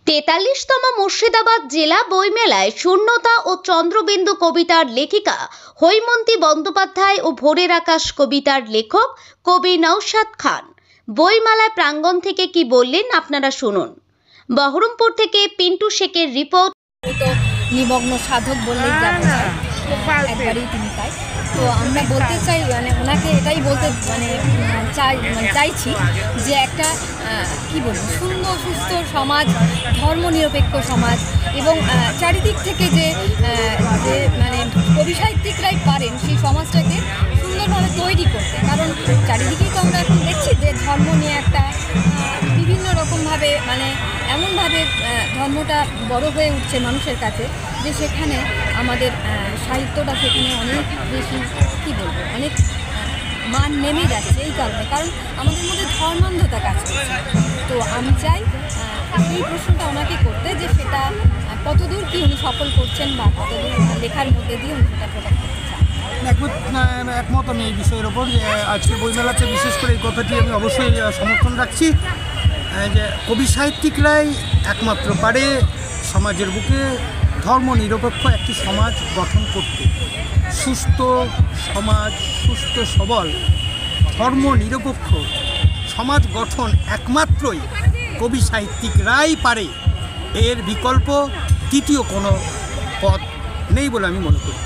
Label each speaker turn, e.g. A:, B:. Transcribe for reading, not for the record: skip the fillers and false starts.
A: 43তম মুর্শিদাবাদ জেলা বইমেলায় শূন্যতা ও চন্দ্রবিন্দু কবিতার লেখিকা হৈমন্তী বন্দ্যোপাধ্যায় ও ভোরের আকাশ কবিতার লেখক কবি নওশাদ খান বইমেলায় প্রাঙ্গণ থেকে কি বললেন আপনারা শুনুন। বহরমপুর থেকে পিন্টু শেখের রিপোর্ট।
B: নিমগ্ন সাধক বললেই যা বোঝায় একবারই তিনি তাই। তো আমরা বলতে চাই ওনাকে এটাই বলতে চাইছি যে একটা কি বলবো সুন্দর সুস্থ সমাজ, ধর্মনিরপেক্ষ সমাজ এবং চারিদিক থেকে যে কবি সাহিত্যিকরাই পারেন সেই সমাজটাকে সুন্দরভাবে তৈরি করতে। কারণ চারিদিকেই তো আমরা এখন দেখছি যে ধর্ম নিয়ে একটা বিভিন্ন রকমভাবে এমনভাবে ধর্মটা বড় হয়ে উঠছে মানুষের কাছে যে সেখানে আমাদের সাহিত্যটা সেখানে অনেক বেশি কী বলবো অনেক মান নেমে যাচ্ছে এই কারণে, কারণ আমাদের মধ্যে ধর্মান্ধতা কাজ করছে। তো আমি চাই এই প্রশ্নটা ওনাকে করতে যে সেটা কতদূর কি উনি সফল করছেন বা কতদূর লেখার মধ্যে দিয়ে উনি সেটা প্রকাশ করতে চান।
C: একমত আমি এই বিষয়ের ওপর যে আজকে বইমেলাতে বিশেষ করে এই কথাটি আমি অবশ্যই সমর্থন রাখছি যে কবি সাহিত্যিকরাই একমাত্র পারে সমাজের বুকে ধর্মনিরপেক্ষ একটি সমাজ গঠন করতে। সুস্থ সমাজ, সুস্থ সবল ধর্মনিরপেক্ষ সমাজ গঠন একমাত্রই কবি সাহিত্যিকরাই পারে। এর বিকল্প তৃতীয় কোনো পথ নেই বলে আমি মনে করি।